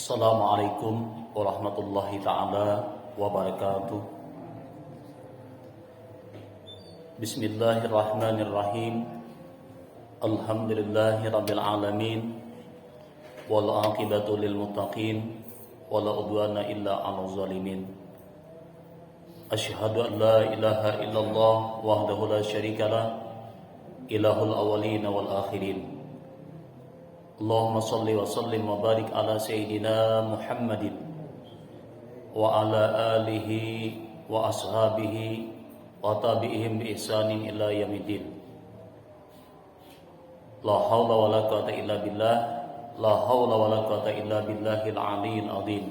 Assalamualaikum warahmatullahi ta'ala wabarakatuh. Bismillahirrahmanirrahim. Alhamdulillahi rabbil alamin. Wal aqibatu lil muttaqin. Wala udwana illa 'alal zalimin. Asyhadu an la ilaha illallah wahdahu la syarikalah, ilahul awwalin wal akhirin. Allahumma salli wa sallim wa barik ala sayyidina Muhammadin wa ala alihi wa ashabihi wa tabi'ihim bi ihsanin ila yaumiddin. La haula wa la quwata illa billah, la haula wa la quwata illa billahil aliyyil azim.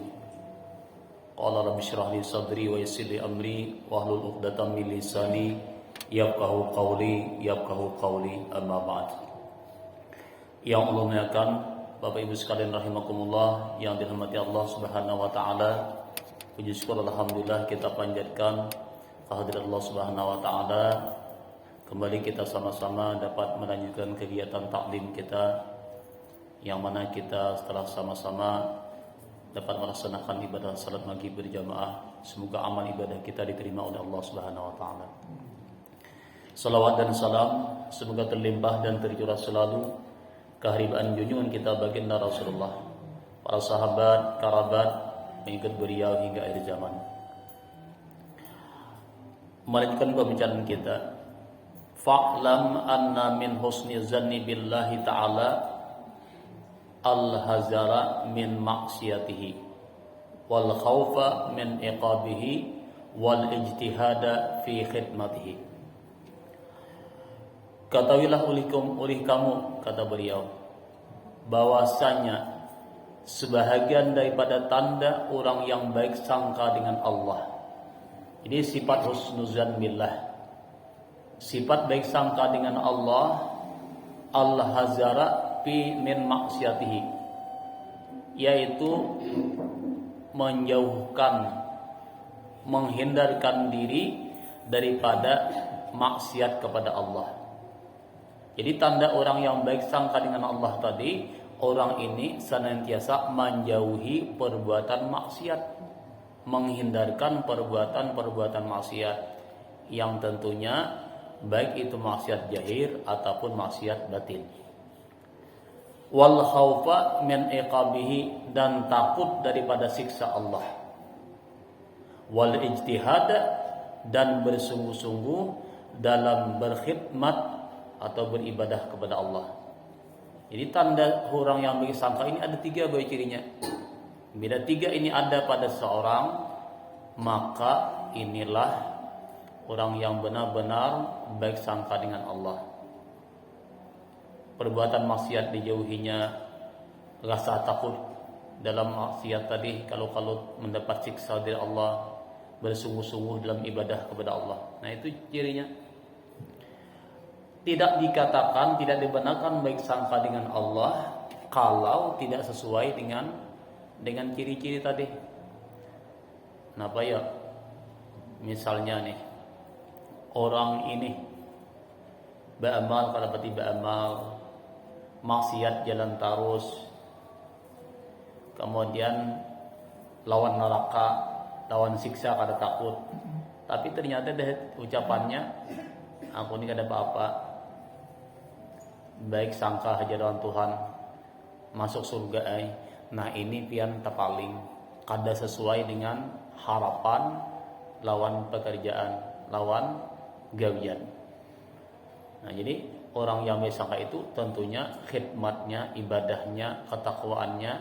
Qala rabbi shrah li sadri wa yassir li amri wa hlul 'uqdatam min lisani yafqahu qawli amma ba'd. Yang Allah muliakan Bapak Ibu sekalian rahimakumullah, yang dirahmati Allah Subhanahu wa taala. Puji syukur alhamdulillah kita panjatkan kehadirat Allah Subhanahu wa taala. Kembali kita sama-sama dapat melanjutkan kegiatan taklim kita, yang mana kita setelah sama-sama dapat melaksanakan ibadah salat maghrib berjamaah. Semoga amal ibadah kita diterima oleh Allah Subhanahu wa taala. Salawat dan salam semoga terlimpah dan tercurah selalu keharibaan junjungan kita baginda Rasulullah, para sahabat, kerabat, mengikut beliau hingga akhir zaman. Melanjutkan pembicaraan kita. Fa'lam anna min husni zanni billahi ta'ala al-hazara min maksiyatihi wal khawfa min iqabihi wal ijtihada fi khidmatihi. Ketahuilah oleh kamu, kata beliau, bahwasanya sebahagian daripada tanda orang yang baik sangka dengan Allah. Ini sifat husnuzan billah, sifat baik sangka dengan Allah. Al-hazara fi min maksiatihi, yaitu menjauhkan, menghindarkan diri daripada maksiat kepada Allah. Jadi tanda orang yang baik sangka dengan Allah tadi, orang ini senantiasa menjauhi perbuatan maksiat, menghindarkan perbuatan-perbuatan maksiat, yang tentunya baik itu maksiat zahir ataupun maksiat batin. Wal khaufa min iqabihi, dan takut daripada siksa Allah. Wal ijtihad, dan bersungguh-sungguh dalam berkhidmat atau beribadah kepada Allah. Jadi tanda orang yang baik sangka ini ada 3 baik cirinya. Bila 3 ini ada pada seorang, maka inilah orang yang benar-benar baik sangka dengan Allah. Perbuatan maksiat dijauhinya, rasa takut dalam maksiat tadi, kalau mendapat siksa dari Allah, bersungguh-sungguh dalam ibadah kepada Allah. Nah, itu cirinya. Tidak dikatakan, tidak dibenarkan baik sangka dengan Allah kalau tidak sesuai dengan ciri-ciri tadi. Kenapa ya? Misalnya nih, orang ini beramal kalau berarti beramal, maksiat jalan terus, kemudian lawan neraka, lawan siksa kada takut. Tapi ternyata dari ucapannya, aku ini kada apa-apa, baik sangka aja dengan Tuhan, masuk surga ay. Nah, ini pian terpaling kada sesuai dengan harapan lawan pekerjaan, lawan gawian. Nah, jadi orang yang baik sangka itu tentunya khidmatnya, ibadahnya, ketakwaannya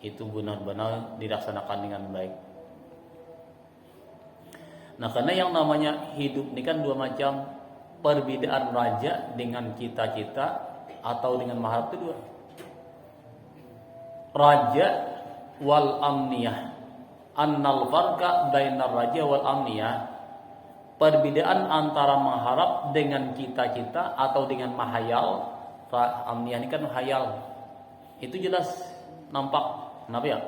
itu benar-benar dilaksanakan dengan baik. Nah, karena yang namanya hidup ini kan 2 macam. Perbedaan raja dengan cita-cita atau dengan maharap itu 2. Raja wal amniyah. Annal farqa bainar raja wal amniyah. Perbedaan antara mengharap dengan cita-cita atau dengan mahayal. Amniyah ini kan hayal. Itu jelas nampak. Kenapa ya?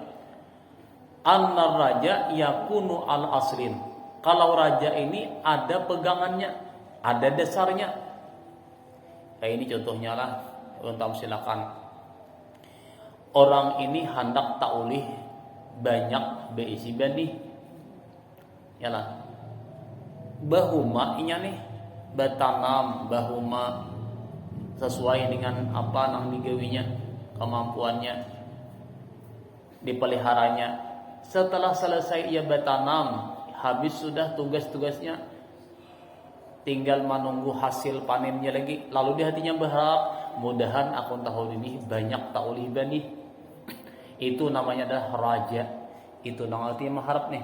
Annar raja yakunu al aslin. Kalau raja ini ada pegangannya, ada dasarnya. Kayak ini contohnya lah, untuk silakan. orang ini hendak taulih banyak beisi bani yalah bahuma inya nih batanam bahuma sesuai dengan apa nang digawinya kemampuannya dipeliharanya. Setelah selesai ia bertanam, habis sudah tugas-tugasnya, tinggal menunggu hasil panennya lagi. Lalu di hatinya berharap, mudahan aku tahun ini banyak taulih bani. Itu namanya adalah raja. Itu nang artinya mengharap nih.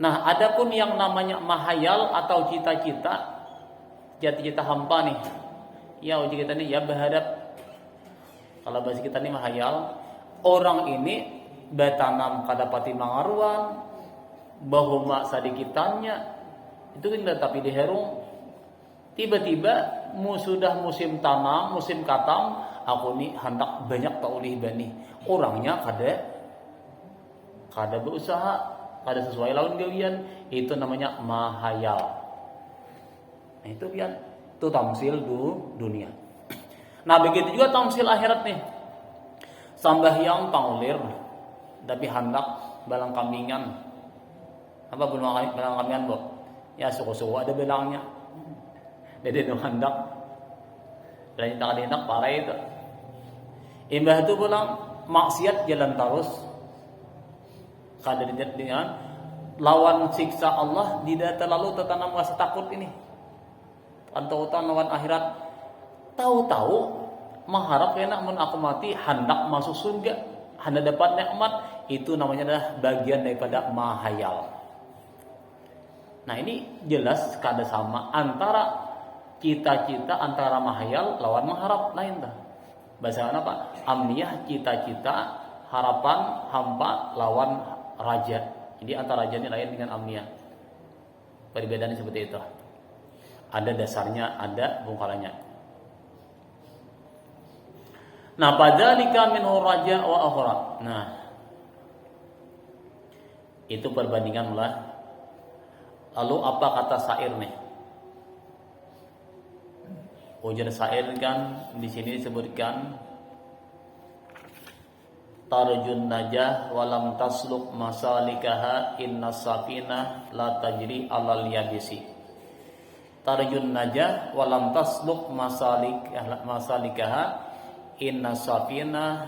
Nah, adapun yang namanya mahayal atau cita-cita, cita-cita hampa nih. Ya uji kita nih ya berharap. Kalau bahasa kita nih mahayal, orang ini bertanam kadapati mangaruan, bahuma sadikitannya itu kan tapi diherung. Tiba-tiba sudah musim tanam, musim katam, aku nih hendak banyak taulih bani. Orangnya kada berusaha, kada sesuai lawan gawian, itu namanya mahayal. Nah, itu pian itu tamsil dunia. Nah, begitu juga tamsil akhirat nih. Sambahyang pangulir tapi hendak balang kambingan. Apa balang kambingan, Bu? Ya suku-suku ada belangnya. Jadi itu hendak dan tak ada parah itu. Imbah itu pulang maksiat jalan terus. Kada dengan lawan siksa Allah tidak terlalu tertanam rasa takut ini. Antautan lawan akhirat. Tahu-tahu mengharap enak mun aku mati hendak masuk surga, hendak dapat nikmat, itu namanya adalah bagian daripada mahayal. Nah, ini jelas kada sama antara cita-cita antara mahayal lawan mengharap lain dah. Bahasa apa? Amniyah cita-cita, harapan hampa lawan raja. Jadi antara raja ini lain dengan amniyah. Perbedaannya seperti itu. Ada dasarnya, ada bungkalannya. Nah, padzalika minhu raja wa akhra. Nah, itu perbandingan lah. Lalu apa kata syair nih? Ujar syair kan di sini disebutkan tarjun najah walam tasluk masalikaha innas safinah la tajri alal yabisi. Tarjun najah walam tasluk masalikaha inna safina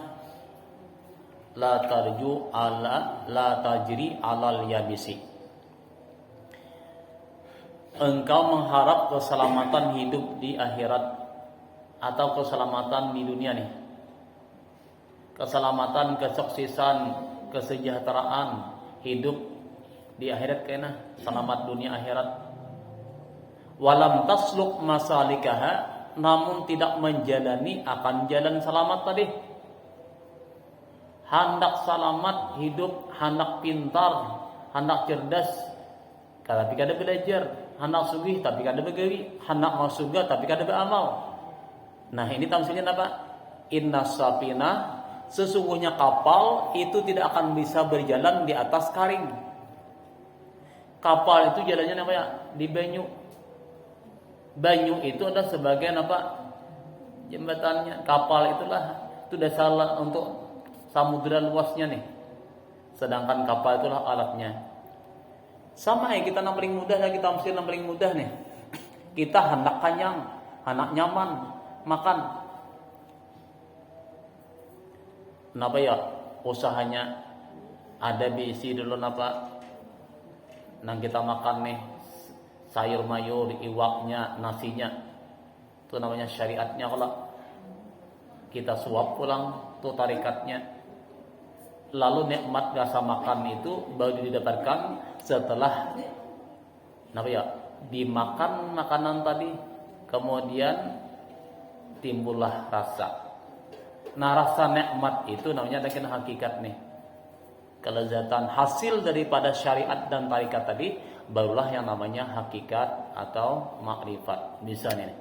la tajri alal yabisi. Engkau mengharap keselamatan hidup di akhirat atau keselamatan di dunia nih. Keselamatan, kesuksesan, kesejahteraan hidup di akhirat kena selamat dunia akhirat. Walam tasluk masalikaha, namun tidak menjalani akan jalan selamat tadi. Hendak selamat hidup, hendak pintar, hendak cerdas, tapi kada belajar. Hendak sugih tapi kada begawi, hendak mau surga tapi kada beramal. Nah, ini tamsilnya apa? Inna safina, sesungguhnya kapal itu tidak akan bisa berjalan di atas karing. Kapal itu jalannya apa ya? Di banyu. Banyu itu ada sebagian apa? Jembatannya. Kapal itulah itu dasar untuk samudera luasnya nih. Sedangkan kapal itulah alatnya. Sama ya kita yang paling mudah lagi tamsil yang paling mudah nih. Kita hendak kenyang, hendak nyaman, makan. Kenapa ya? Usahanya ada diisi dulu apa? Nang kita makan nih sayur mayur, iwaknya, nasinya. Itu namanya syariatnya. Kalau kita suap pulang, itu tarikatnya. Lalu nikmat rasa makan itu baru didapatkan setelah dimakan makanan tadi, kemudian timbullah rasa. Nah, rasa nikmat itu namanya ada hakikat nih. Kelezatan hasil daripada syariat dan tarikat tadi barulah yang namanya hakikat atau makrifat. Misalnya nih,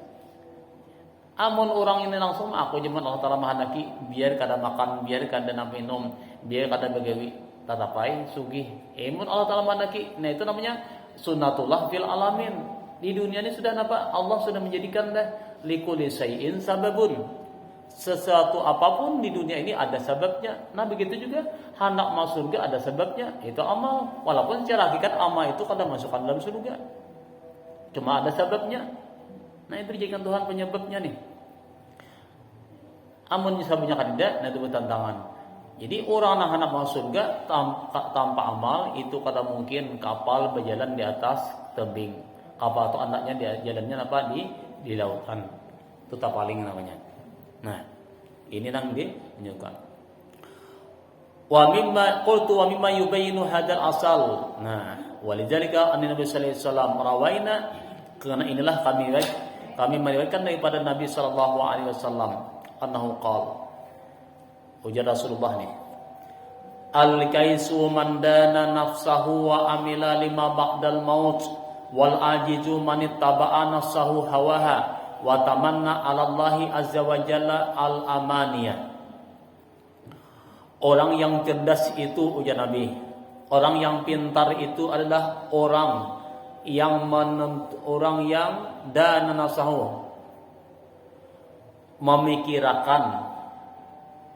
amun orang ini langsung aku jemen Allah Ta'ala mahandaki biar kada makan, biar kada minum, biar kada begawi, tatapai sugih. Amun Allah Ta'ala mahandaki. Nah, itu namanya sunnatullah fil alamin. Di dunia ini sudah apa? Allah sudah menjadikan dah likulli syai'in sababun. sesuatu apapun di dunia ini ada sebabnya. Nah begitu juga hendak masuk surga ada sebabnya, itu amal. Walaupun secara hakikat amal itu kadang masukkan dalam surga, cuma ada sebabnya. Nah itu dijadikan Tuhan penyebabnya nih. Amun sebabnya tidak, nah itu bertantangan. Jadi orang yang hendak masuk surga tanpa amal itu kata mungkin kapal berjalan di atas tebing. Kapal atau anaknya jalannya apa di lautan. Itu tapaling namanya. Nah, ini nang ditunjukkan. Wa mimma yubayinu hadzal asal. Nah, walidzalika anna Nabi sallallahu alaihi wasallam rawaina, karena inilah kami meriwayatkan daripada Nabi sallallahu alaihi wasallam annahu qala. Ujar Rasulullah nih. Al-kaisu man dana nafsahu wa amila lima ba'dal maut wal ajizu man ittaba'a nafsahu hawaha wa tamanna 'ala Allahi azza wa jalla al-amaniyah. Orang yang cerdas itu, ujar Nabi, orang yang pintar itu adalah orang yang dana nafsahu, memikirkan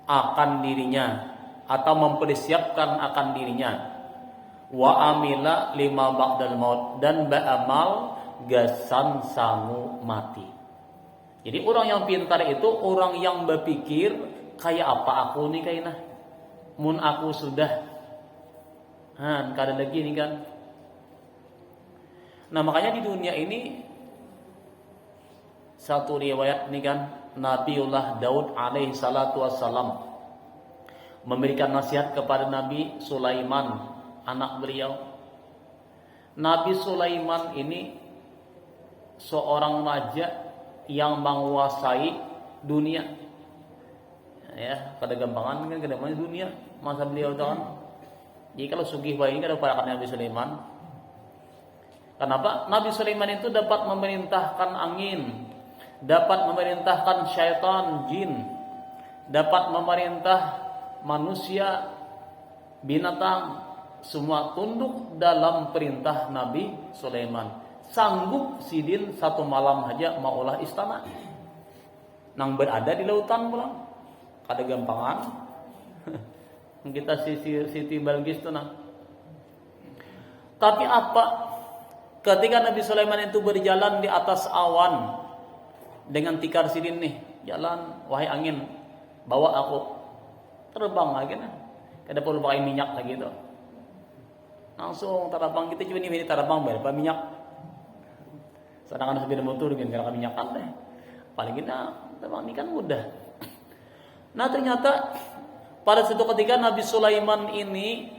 akan dirinya atau mempersiapkan akan dirinya, wa amila lima ba'dal maut, dan beramal gasan sangu mati. Jadi orang yang pintar itu orang yang berpikir kayak apa aku nih kayaknya, mun aku sudah kada lagi nih kan. Nah makanya di dunia ini satu riwayat nih kan, Nabiullah Daud alaihi salatu wassalam memberikan nasihat kepada Nabi Sulaiman, anak beliau. Nabi Sulaiman ini seorang raja yang menguasai dunia. Ya, pada gampangan kan kedamaian dunia masa beliau itu kan. Jadi kalau sugih bayi ini ada pada Nabi Sulaiman. Kenapa? Nabi Sulaiman itu dapat memerintahkan angin, dapat memerintahkan syaitan, jin, dapat memerintah manusia, binatang, semua tunduk dalam perintah Nabi Sulaiman. Sanggup sidin satu malam saja maulah istana nang berada di lautan pulang. Kada gampangan. Kita Siti Balqis tuh nah. Tapi apa? Ketika Nabi Sulaiman itu berjalan di atas awan dengan tikar sidin nih, jalan, wahai angin, bawa aku terbang lagi nah. Kada perlu pakai minyak lagi tuh. Langsung terbang, kita cuma ini terbang berapa minyak. Sedangkan sepeda motor kan gara minyak kan deh. Paling kita terbang ini kan mudah. Nah ternyata pada suatu ketika Nabi Sulaiman ini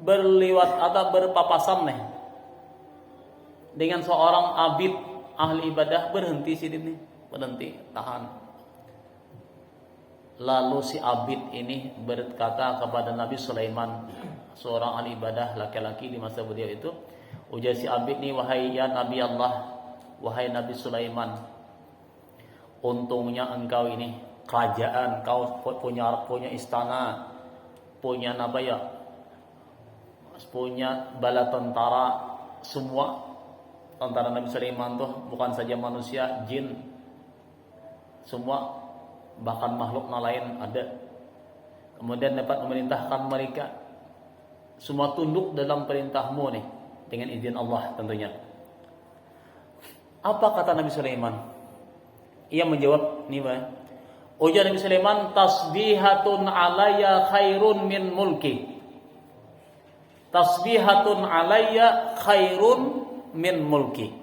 berlewat atau berpapasan nih dengan seorang abid ahli ibadah, berhenti sini, berhenti, tahan. Lalu si abid ini berkata kepada Nabi Sulaiman, seorang ahli ibadah laki-laki di masa beliau itu, ujar si abid nih, wahai ya Nabi Allah, wahai Nabi Sulaiman, untungnya engkau ini kerajaan, kau punya istana, punya punya bala tentara, semua tentara Nabi Sulaiman tuh bukan saja manusia, jin, semua bahkan makhluk lain ada. Kemudian dapat memerintahkan mereka, semua tunduk dalam perintahmu nih dengan izin Allah tentunya. Apa kata Nabi Sulaiman? Ia menjawab nih, ujar Nabi Sulaiman, tasbihatun alayya khairun min mulki. Tasbihatun alayya khairun min mulki.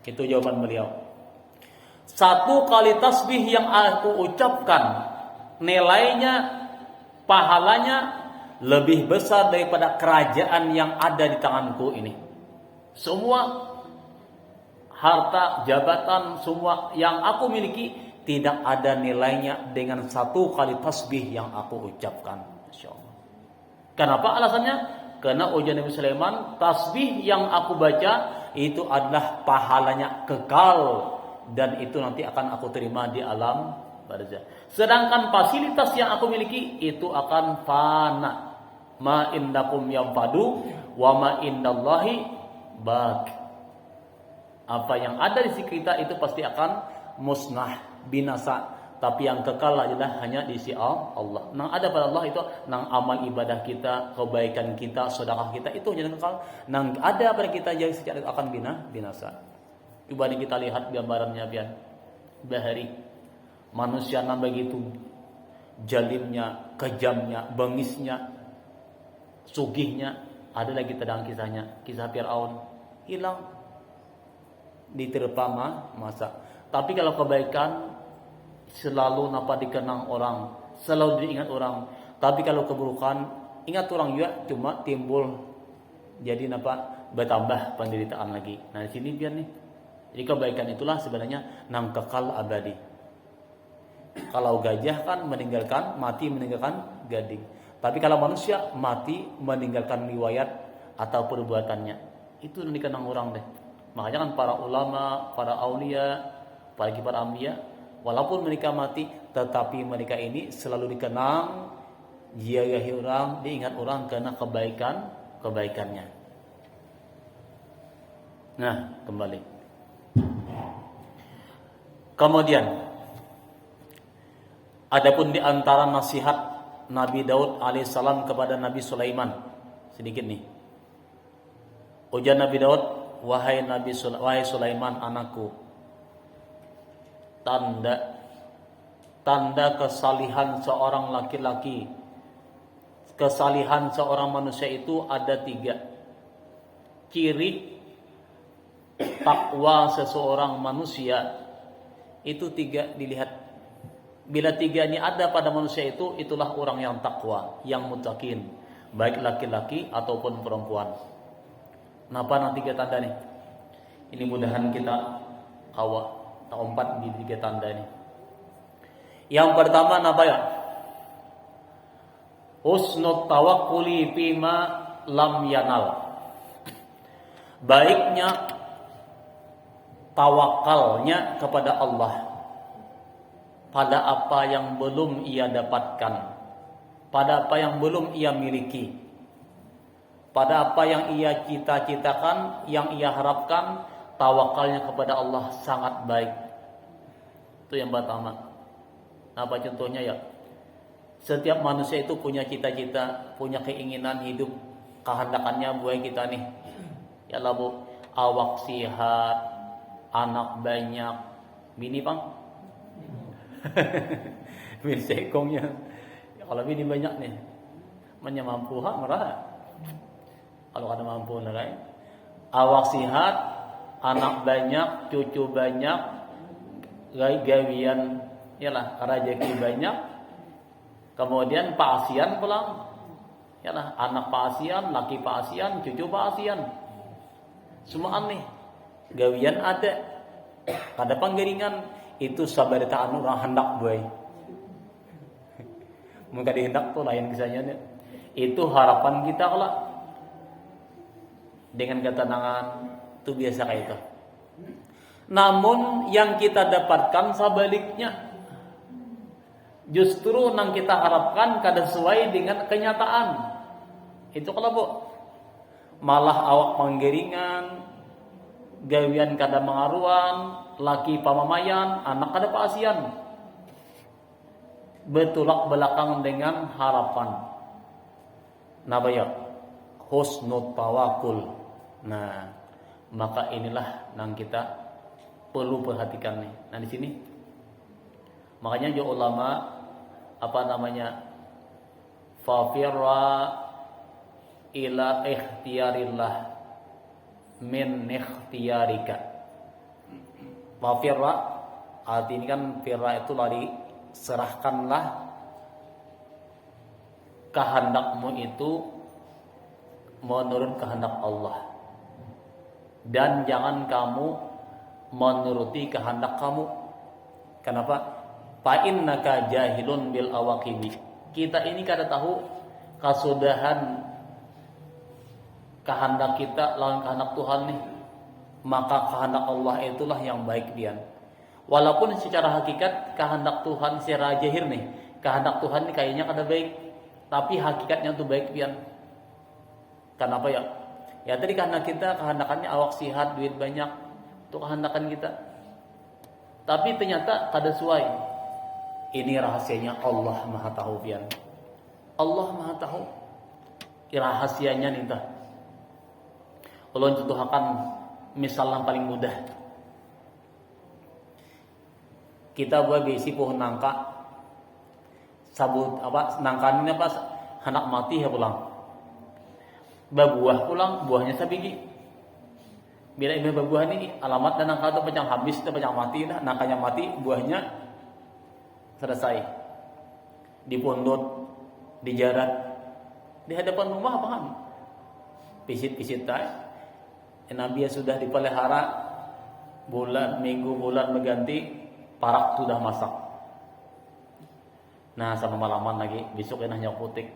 Itu jawaban beliau. Satu kali tasbih yang aku ucapkan, nilainya, pahalanya lebih besar daripada kerajaan yang ada di tanganku ini. Semua harta, jabatan, semua yang aku miliki tidak ada nilainya dengan satu kali tasbih yang aku ucapkan. Masya Allah. Kenapa alasannya? Karena ujar Nabi Sulaiman, tasbih yang aku baca itu adalah pahalanya kekal, dan itu nanti akan aku terima di alam barzah. Sedangkan fasilitas yang aku miliki itu akan fana. Ma indakum yanfadu wa ma indallahi baq. Apa yang ada di sisi kita itu pasti akan musnah, binasa. tapi yang kekal adalah hanya di sisi Allah. Nang ada pada Allah itu nang amal ibadah kita, kebaikan kita, sedekah kita itu jangan kekal. Nang ada pada kita yang secara akan binasa. Coba kita lihat gambarannya biar bahari manusia nang begitu jalimnya, kejamnya, bengisnya, sugihnya. Ada lagi tentang kisahnya, kisah Fir'aun hilang diterpa masa. Tapi kalau kebaikan selalu napa dikenang orang, selalu diingat orang. Tapi kalau keburukan ingat orang juga, cuma timbul jadi napa bertambah penderitaan lagi. Nah di sini biar nih, jadi kebaikan itulah sebenarnya nang kekal abadi. Kalau gajah kan mati meninggalkan gading. Tapi kalau manusia mati meninggalkan riwayat atau perbuatannya, itu yang dikenang orang deh. Makanya kan para ulama, para aulia, para anbiya, walaupun mereka mati, tetapi mereka ini selalu dikenang, diagahi orang, diingat orang karena kebaikannya. Nah, kembali. Kemudian, adapun di antara nasihat Nabi Daud alaihissalam kepada Nabi Sulaiman, sedikit nih. Ujar Nabi Daud, wahai Sulaiman anakku, tanda kesalihan seorang laki-laki, kesalihan seorang manusia itu ada 3. Ciri takwa seseorang manusia itu 3 dilihat. Bila 3 ini ada pada manusia itu, itulah orang yang takwa, yang muttaqin, baik laki-laki ataupun perempuan. Kenapa nanti 3 tanda nih? Ini mudahan kita empat di 3 tanda ini. Yang pertama apa ya? Husnut tawakkuli fima lam yanal. Baiknya tawakalnya kepada Allah pada apa yang belum ia dapatkan, pada apa yang belum ia miliki, pada apa yang ia cita-citakan, yang ia harapkan, tawakalnya kepada Allah sangat baik. Itu yang pertama. Apa contohnya ya? Setiap manusia itu punya cita-cita, punya keinginan hidup, kehendakannya buat kita nih. Ya lah bu, awak sihat, anak banyak, bini bang. Bini sekongnya. Kalau bini banyak nih, mana mampu merah. Kalau ada mampu lah, awak sihat, anak banyak, cucu banyak, gawian, yalah rezeki banyak. Kemudian paasian pulang, yalah anak paasian, laki paasian, cucu paasian. Semua aneh. Gawian ada. Ada panggiringan. Itu sabaritaan orang hendak boy. Muka dihendak tuh lain kisahnya. Itu harapan kita kalau dengan ketenangan itu biasa kayak itu. Namun yang kita dapatkan sebaliknya, justru yang kita harapkan kada sesuai dengan kenyataan. Itu kalau bu, malah awak panggiringan, gawian kada mengaruan, laki pamamayan, anak kada paasian. Bertolak belakang dengan harapan. Napa ya? Husnul tawakul. Nah, maka inilah yang kita perlu perhatikan nih. Nah di sini, makanya jo ulama fafirra ila ikhtiyarillah min ikhtiyarika. Fafirra arti ini kan firra itu lari, serahkanlah kehendakmu itu menurut kehendak Allah, dan jangan kamu menuruti kehendak kamu. Kenapa? Fa innaka jahilun bil awaqibi. Kita ini kada tahu kesudahan kehendak kita lawan kehendak Tuhan nih. Maka kehendak Allah itulah yang baik dia. Walaupun secara hakikat kehendak Tuhan secara zahir nih, kehendak Tuhan ini kayaknya kada baik, tapi hakikatnya itu baik dia. Kenapa ya? Ya tadi karena kita kehendakannya awak sihat, duit banyak, itu kehendakan kita. Tapi ternyata kada sesuai. Ini rahasianya Allah Maha tahu pian. Allah Maha tahu rahasianya nih tah. Ulun contohkan misal yang paling mudah. Kita buat bisi pohon nangka. Sabut apa nangka ini apa anak mati ya pulang. Babuah pulang buahnya sabigi. Bila ini babuah ini alamat dan nangka itu pecah habis, itu pecah mati dah, nangkanya mati, buahnya selesai. Dipondot, dijarat di hadapan rumah apa kan? Pisit-pisit tay. Nabi sudah dipelihara bulan, minggu, bulan berganti, parak sudah masak. Nah, sama malaman lagi, besok enaknya putik.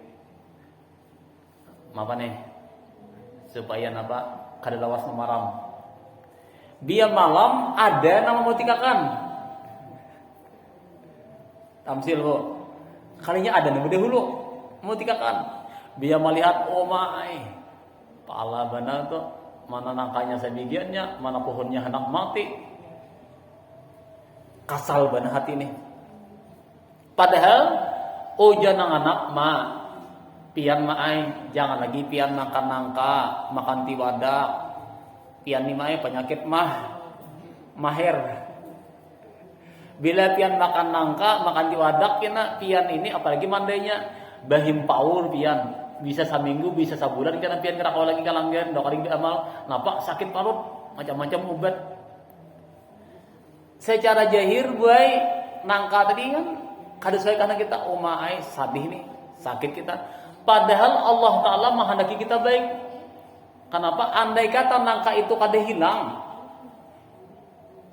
Apa nih? Supaya napa? Kada lawas maram. Biar malam ada nama mutikakan. Tamsil bu. Kalinya ada nama dahulu mutikakan. Biar melihat oh my. Pala benar tuh. Mana nangkanya sebagiannya, mana pohonnya hendak mati. Kasal benar hati nih. Padahal jangan anak ma pian maai, jangan lagi pian nangka makan tiwadak. Pian ni maai penyakit maher. Bila pian makan nangka, makan tiwadak kena pian ini apalagi mandainya bahim paur pian. Bisa seminggu, bisa sebulan karena pian gerak lagi kalanggan, dok kali amal, napak sakit parut, macam-macam obat. Secara jahir buai nangka tadi kan kada sesuai karena kita umai sadih nih, sakit kita. Padahal Allah Taala menghendaki kita baik. Kenapa? Andai kata nangka itu kada hilang,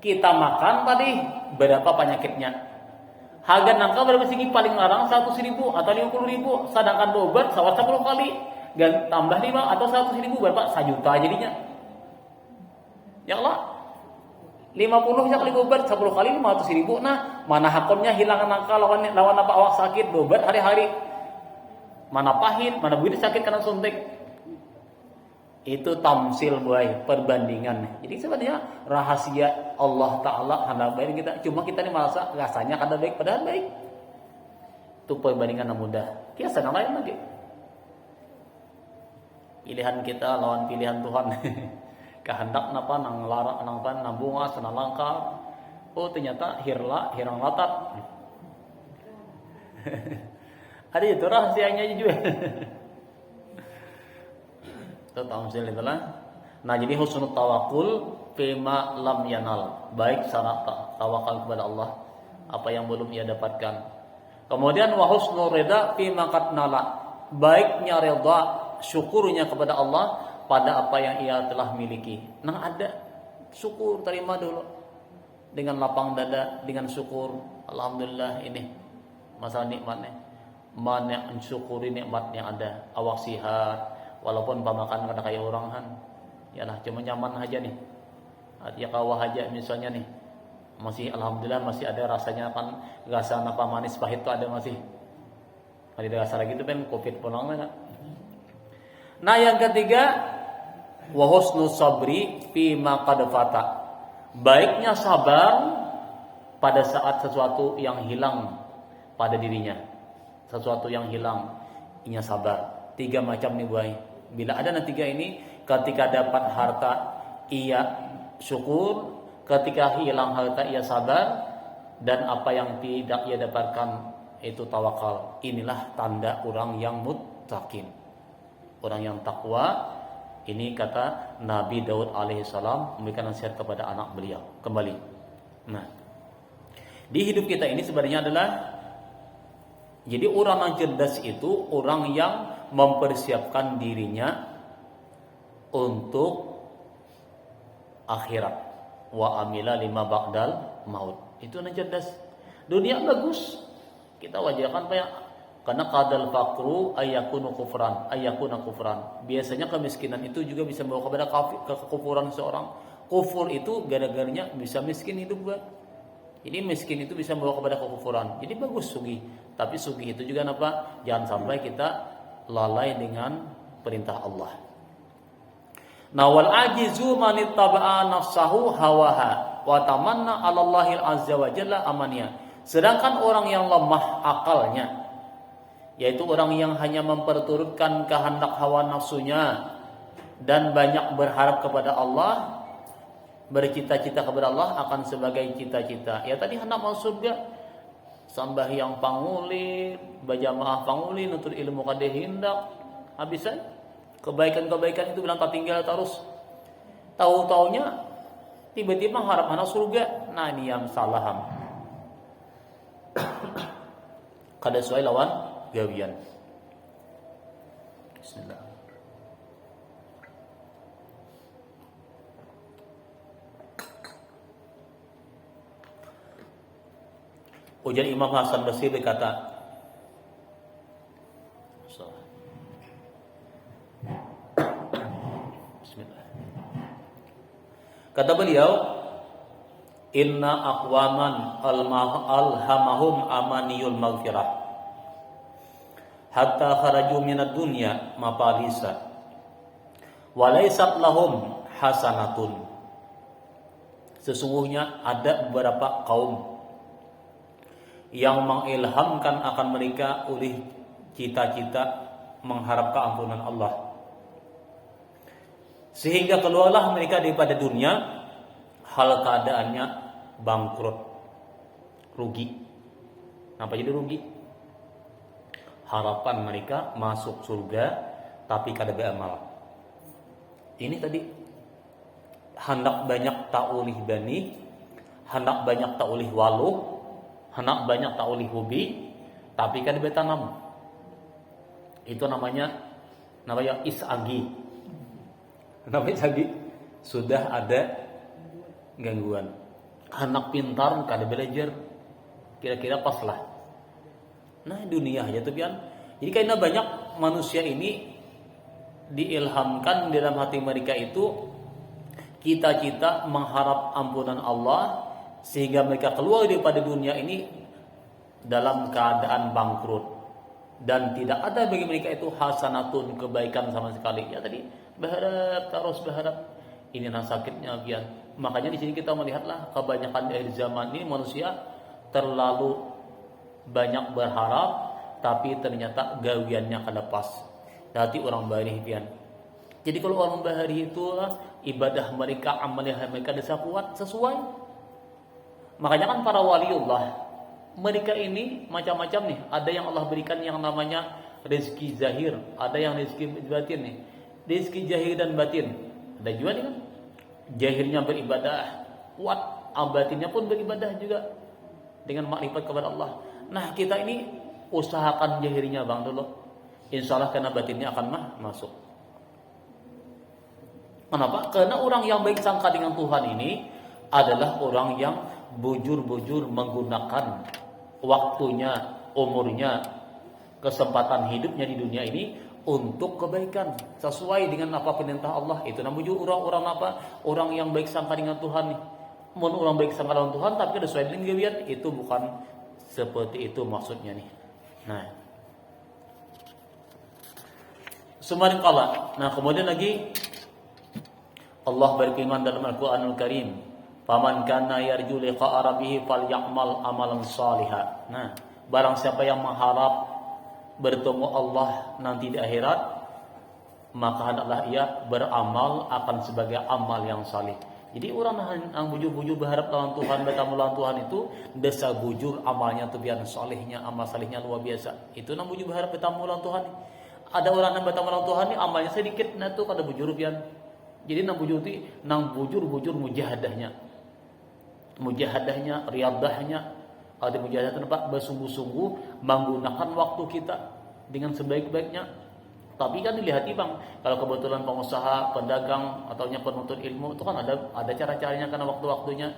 kita makan tadi berapa penyakitnya? Harga nangka berapa sih paling larang 100.000 atau 50.000, sedangkan obat sawat 10 kali, dan tambah 5 atau 100.000 berapa? 1 juta jadinya. Ya Allah, 50 ya kali obat 10 kali 500.000. Nah, mana hakomnya hilang nangka lawan apa awak sakit obat hari-hari. Mana pahit, mana begitu sakit karena suntik. Itu tamsil buai perbandingan. Jadi sebenarnya rahasia Allah Taala hendak baik kita. Cuma kita ini merasa rasanya kada baik padahal baik. Itu perbandingan yang mudah. Kiasan yang lain lagi. Pilihan kita lawan pilihan Tuhan. Kehendak napa nang larang nang pan nang bunga sana langka. Oh ternyata hirang latat. Ada itu rahasianya juga. Tamsil itulah. Nah, jadi husnul tawakul fima lam yanal. Baik syarat tawakal kepada Allah apa yang belum ia dapatkan. Kemudian wa husnul rida fima qad nala. Baiknya rida, syukurnya kepada Allah pada apa yang ia telah miliki. Nah, ada syukur terima dulu dengan lapang dada, dengan syukur. Alhamdulillah ini masalah nikmatnya. Mana mensyukuri nikmat yang ada. Awak sihat. Walaupun pamakan kada kayak orang kan, yalah cuma nyaman aja nih. Ya kawah aja misalnya nih, masih alhamdulillah masih ada rasanya kan, rasa apa manis pahit tuh ada masih. Ada rasa lagi tuh kan covid pulang kan. Nah yang ketiga, wa husnu sabri fi ma qad fata. Baiknya sabar pada saat sesuatu yang hilang pada dirinya, sesuatu yang hilang, inya sabar. 3 macam nih buai. Bila ada nanti 3 ini, ketika dapat harta ia syukur, ketika hilang harta ia sabar, dan apa yang tidak ia dapatkan itu tawakal. Inilah tanda orang yang muttaqin, orang yang takwa. Ini kata Nabi Daud alaihissalam memberikan nasihat kepada anak beliau. Kembali. Nah, di hidup kita ini sebenarnya adalah, jadi orang yang cerdas itu orang yang mempersiapkan dirinya untuk akhirat. Wa amila lima ba'dal maut. Itu yang cerdas. Dunia bagus. Kita wajarkan apa ya? Karena kadal fakru ayakunu kufran. Biasanya kemiskinan itu juga bisa membawa kepada kekufuran seorang. Kufur itu gara-garanya bisa miskin hidup gua. Jadi miskin itu bisa membawa kepada kekufuran. Jadi bagus sugih. Tapi sugih itu juga apa? Jangan sampai kita lalai dengan perintah Allah. Nah wal ajizu man ittaba'a nafsahu hawaha wa tamanna 'ala Allahil azza wa jalla amaniya. Sedangkan orang yang lemah akalnya, yaitu orang yang hanya memperturutkan kehendak hawa nafsunya dan banyak berharap kepada Allah, bercita-cita kepada Allah akan sebagai cita-cita. Ya tadi hendak masuk surga, sambahyang pangulin, bajamaah pangulin, nuntut ilmu kadeh hindak, habisan kebaikan-kebaikan itu bilang ketinggal terus. Tahu-taunya tiba-tiba harap anak surga. Nah ini yang salah. Kada sesuai lawan gawian. Bismillah. Ujar Imam Hasan Basri berkata, Bismillah. Kata beliau, inna aqwaman alhamahum amaniyul maghfirah hatta kharaju minad dunya mapalisa walaysat lahum hasanatun. Sesungguhnya ada beberapa kaum yang mengilhamkan akan mereka oleh cita-cita mengharap keampunan Allah, sehingga keluarlah mereka daripada dunia hal keadaannya bangkrut, rugi. Kenapa jadi rugi? Harapan mereka masuk surga tapi kada beramal. Ini tadi hendak banyak ta'ulih bani, hendak banyak ta'ulih waluh, hendak banyak ta'ulih hobi, tapi kada betanam. Itu namanya isagi. Namanya isagi. Sudah ada gangguan. Anak pintar kada belajar, kira-kira pas lah. Nah dunia aja tuh pian. Jadi karena banyak manusia ini diilhamkan dalam hati mereka itu cita-cita mengharap ampunan Allah, sehingga mereka keluar daripada dunia ini dalam keadaan bangkrut dan tidak ada bagi mereka itu hasanatun, kebaikan sama sekali. Ya tadi berharap, terus berharap. Ini sakitnya pian. Makanya di sini kita melihatlah kebanyakan dari zaman ini manusia terlalu banyak berharap tapi ternyata gawiannya kada pas. Nanti orang bahari pian. Jadi kalau orang bahari itu ibadah mereka, amal mereka desa kuat sesuai. Makanya kan para waliullah mereka ini macam-macam nih. Ada yang Allah berikan yang namanya rezeki zahir, ada yang rezeki batin nih. Rezeki zahir dan batin. Ada juga nih kan. Zahirnya beribadah kuat, batinnya pun beribadah juga dengan makrifat kepada Allah. Nah kita ini usahakan zahirnya bang dulu, insya Allah karena batinnya akan masuk. Kenapa? Karena orang yang baik sangka dengan Tuhan ini adalah orang yang bujur-bujur menggunakan waktunya, umurnya, kesempatan hidupnya di dunia ini untuk kebaikan sesuai dengan apa perintah Allah. Itu namanya orang-orang apa? Orang yang baik sangka dengan Tuhan nih. Mun orang baik sangka dengan Tuhan tapi kada sesuai dengan gawian, itu bukan seperti itu maksudnya nih. Nah, semarin kala. Nah, kemudian lagi Allah berfirman dalam Al-Qur'anul Karim, "Faman kana yarju liqa'a rabbih falyamal amalan shalihan." Nah, barang siapa yang mengharap bertemu Allah nanti di akhirat, maka hendaklah ia beramal akan sebagai amal yang saleh. Jadi orang yang bujur-bujur berharap lawan Tuhan, bertemu lawan Tuhan itu desa bujur amalnya tuh biar salehnya, amal salehnya luar biasa. Itu nang bujur berharap bertemu lawan Tuhan. Ada orang yang bertemu lawan Tuhan ini amalnya sedikit, nah tuh kada bujur pian. Jadi nang bujur mujahadahnya. Mujahadahnya, riyadahnya, ada mujahadah tempat bersungguh-sungguh menggunakan waktu kita dengan sebaik-baiknya. Tapi kan dilihat bang, kalau kebetulan pengusaha, pedagang atau penuntut ilmu itu kan ada cara-caranya karena waktu-waktunya.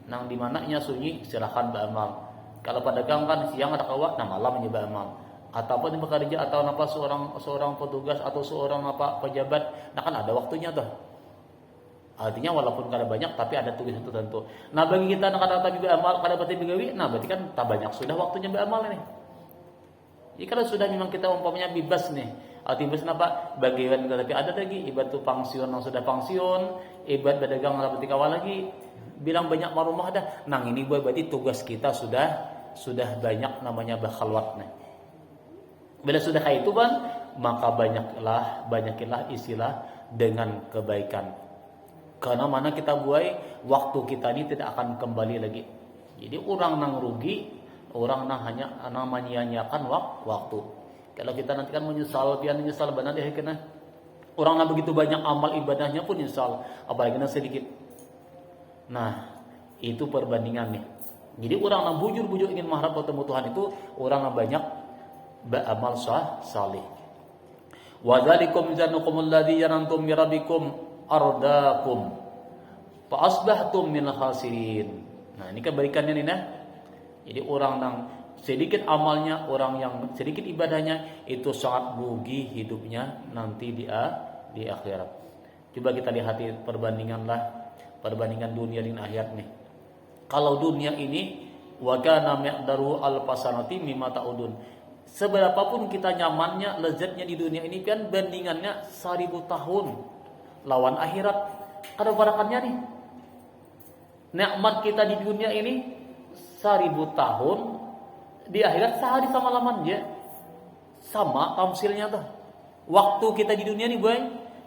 Nang di mananya sunyi silahkan beramal. Kalau pedagang kan siang ada kawat, nah malam hanya beramal. Ataupun bekerja atau seorang petugas atau seorang pejabat, nah kan ada waktunya tuh. Artinya walaupun kada banyak tapi ada tugas tertentu. Nah bagi kita nak kata beramal, kada berarti begawi, nah berarti kan tak banyak sudah waktunya beramal ini. Jadi kalau sudah memang kita umpamanya bebas nih, artinya bebas kenapa? Bagian tapi ada lagi ibarat tu pensiun yang sudah pensiun, ibarat berdagang berarti kawal lagi, bilang banyak marumah dah. Nang ini berarti tugas kita sudah sudah banyak namanya bakhalwatnya. Bila sudah kayak itu kan, maka banyakilah isilah dengan kebaikan. Karena mana kita buai, waktu kita ini tidak akan kembali lagi. Jadi orang nang rugi, orang nang hanya menyia-nyiakan waktu. Kalau kita nanti kan menyesal, pian menyesal benar deh kena. Orang nang begitu banyak amal ibadahnya pun nyesal, apalagi nang sedikit. Nah, itu perbandingannya. Jadi orang yang bujur-bujur ingin mengharap bertemu Tuhan itu orang yang banyak beramal saleh. Wa dzalikum zannukum alladzi yanantum bi rabbikum ardakum fa asbahtum min khasirin. Nah, ini kebaikannya nih nah. Jadi orang yang sedikit amalnya, orang yang sedikit ibadahnya itu sangat rugi hidupnya nanti di akhirat. Coba kita lihat perbandingan dunia dan akhirat nih. Kalau dunia ini wa kana miqdaru alfasanati mimma ta'udun. Seberapapun kita nyamannya, lezatnya di dunia ini kan bandingannya 1000 tahun lawan akhirat. Ada barakannya nih. Nikmat kita di dunia ini 1000 tahun, di akhirat sehari sama lamanya. Sama tamsilnya tuh. Waktu kita di dunia nih boy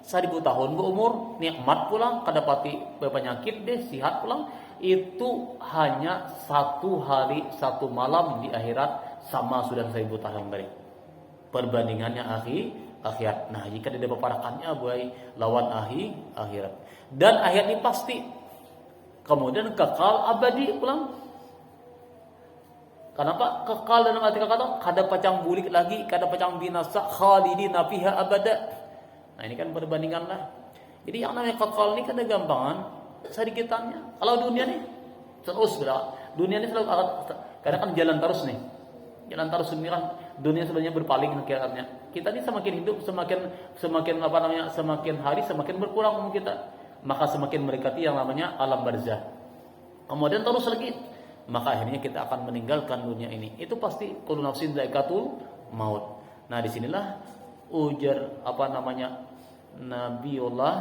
1000 tahun berumur, nikmat pulang, kadapati penyakit deh, sehat pulang. Itu hanya 1 hari 1 malam di akhirat sama sudah 1000 tahun tadi. Perbandingannya akhirat. Nah, jika tidak paparakannya boy lawan akhirat. Dan akhirat ini pasti kemudian kekal abadi pulang. Kenapa? Kekal dalam arti kata kada pacang bulik lagi, kada pacang binasa, khalidina fiha abada. Nah, ini kan perbandingan lah. Jadi yang namanya kekal ini kada gampangan sedikitannya. Kalau dunia nih terus berapa? Dunia ini selalu karena kan jalan terus nih. Jalan terus ini kan dunia sebenarnya berpaling akhirnya. Kita ini semakin hidup semakin hari semakin berkurang umur kita. Maka semakin mendekati yang namanya alam barzah. Kemudian terus lagi, maka akhirnya kita akan meninggalkan dunia ini. Itu pasti kullu nafsin dha'iqatul maut. Nah, disinilah ujar Nabiullah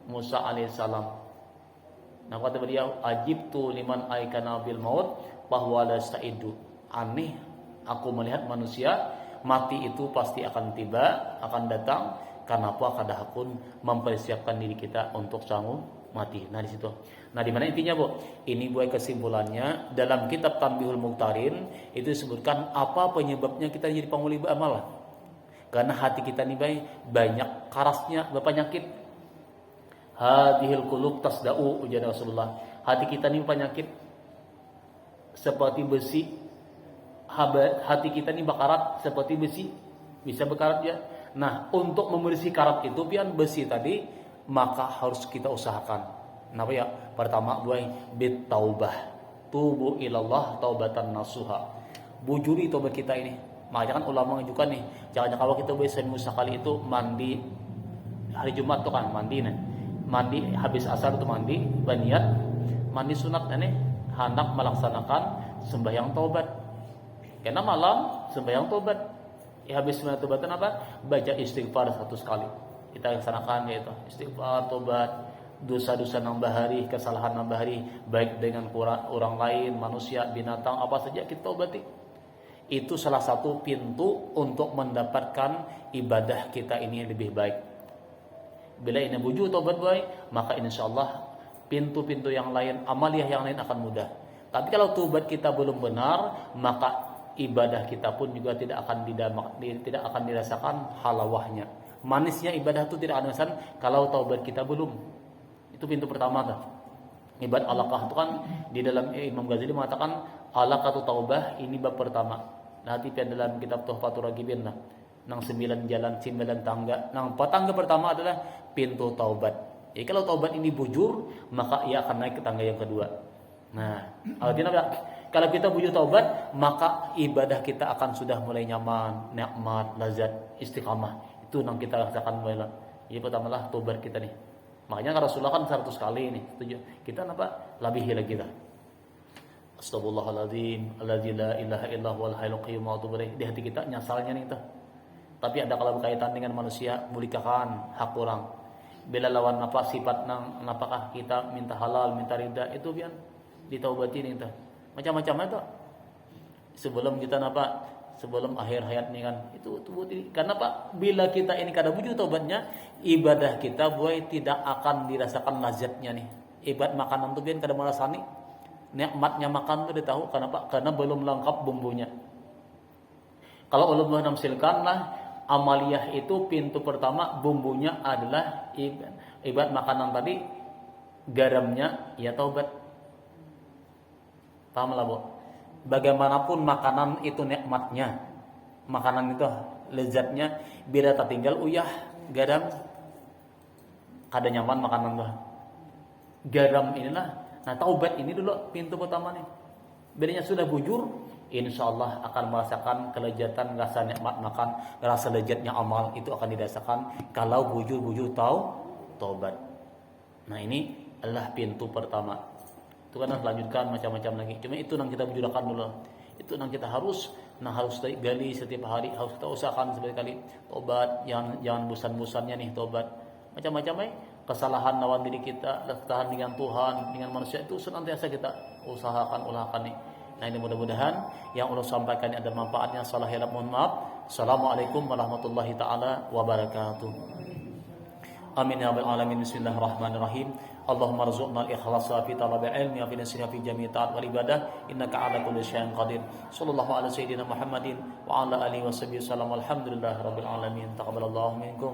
Musa alaihissalam. Nah, kata beliau, ajibtu liman aikana bil maut bahwa la staidu. Aneh aku melihat manusia mati itu pasti akan tiba, akan datang. Kenapa kada pun mempersiapkan diri kita untuk sanggup mati. Nah, di situ. Nah, di mana intinya, Bu? Ini buat kesimpulannya dalam kitab Tanbihul Muqtarin itu disebutkan apa penyebabnya kita jadi panguli beramal. Karena hati kita ini banyak karasnya berpenyakit. Hadhil qulub tasda'u ujar Rasulullah. Hati kita ini penyakit seperti besi. Hati kita ini bakarat seperti besi. Bisa berkarat ya. Nah, untuk membersih karat itu pian besi tadi, maka harus kita usahakan. Kenapa ya? Pertama, bit taubah. Tubu ilallah taubatan nasuha. Bujuri taubat kita ini. Makanya kan ulama menunjukkan nih, jangan kalau kita seminggu sekali itu mandi hari Jumat tuh kan mandi nih. Mandi habis asar itu mandi, baniat, mandi sunat nih, hendak melaksanakan sembahyang taubat. Karena malam sembahyang taubat. Ya, habis sembahyang taubatan apa? Baca istighfar 1 kali. Kita laksanakan yaitu istighfar, tobat, dosa-dosa nambah hari, kesalahan nambah hari, baik dengan orang lain, manusia, binatang, apa saja kita obati. Itu salah satu pintu untuk mendapatkan ibadah kita ini lebih baik. Bila ini buju tobat baik, maka insyaallah pintu-pintu yang lain, amaliyah yang lain akan mudah. Tapi kalau tobat kita belum benar, maka ibadah kita pun juga tidak akan dirasakan halawahnya. Manisnya ibadah itu tidak ada dirasakan kalau taubat kita belum. Itu pintu pertama tuh. Ibadah alaqah itu kan di dalam Imam Ghazali mengatakan alaqatu taubah ini bab pertama. Nanti dalam kitab Tuhfatur Ragibin lah. Nang 9 jalan 9 tangga. Nang tangga pertama adalah pintu taubat. Jadi kalau taubat ini bujur, maka ia akan naik ke tangga yang kedua. Nah, artinya apa? Kalau kita bujur taubat, maka ibadah kita akan sudah mulai nyaman, nikmat, lazat, istiqamah. Itu yang kita rasakan mulai. Jadi pertamalah taubat kita nih. Makanya Rasulullah kan 100 kali ini. Setuju. Kita apa? Labihi lagi lah. Astaghfirullahaladzim, alladzi la ilaha illa huwal hayyul qayyum wa atubu ilaih. Di hati kita nyasalnya nih tuh. Tapi ada kalau berkaitan dengan manusia, mulikakan hak orang. Bila lawan apa sifat nang apakah kita minta halal, minta ridha, itu biar ditaubati nih tuh. Macam-macam itu. sebelum kita sebelum akhir hayat ini kan itu karena Pak bila kita ini kada wujud taubatnya ibadah kita buat tidak akan dirasakan lazatnya nih. Ibadah makanan tuh biar kada merasani nikmatnya makan tuh tahu kenapa? Karena belum lengkap bumbunya. Kalau ulun menamsilkan lah amaliyah itu pintu pertama bumbunya adalah ibadah makanan tadi, garamnya ya taubat. Paham lah Bu? Bagaimanapun makanan itu nikmatnya, makanan itu lezatnya, bila tertinggal uyah garam kada nyaman makanan tuh. Garam inilah, nah taubat ini dulu pintu pertama nih. Bedanya sudah bujur, insyaallah akan merasakan kelezatan rasa nikmat makan, rasa lezatnya amal itu akan dirasakan kalau bujur taubat. Nah ini adalah pintu pertama. Itu kan lanjutkan macam-macam lagi. Cuma itu yang kita bujurkan dulu. Itu yang kita harus gali setiap hari, harus kita usahakan sekali tobat, jangan bosan-bosannya nih tobat. Macam-macam kesalahan lawan diri kita, kesalahan dengan Tuhan, dengan manusia itu senantiasa kita usahakan nih. Nah ini mudah-mudahan yang Allah sampaikan ada manfaatnya. Salah hilap mohon maaf. Assalamualaikum warahmatullahi taala wabarakatuh. Amin ya rabbal alamin. Bismillahirrahmanirrahim. Allahumma rzuqna al-ikhlasa fi talabil ilmi wa fi nasriha fi jami' ta'at wal ibadah innaka 'ala kulli syai'in qadir. Sallallahu ala sayyidina Muhammadin wa ala alihi washabihi wasallam. Alhamdulillahirabbil alamin. Taqabbalallahu minkum.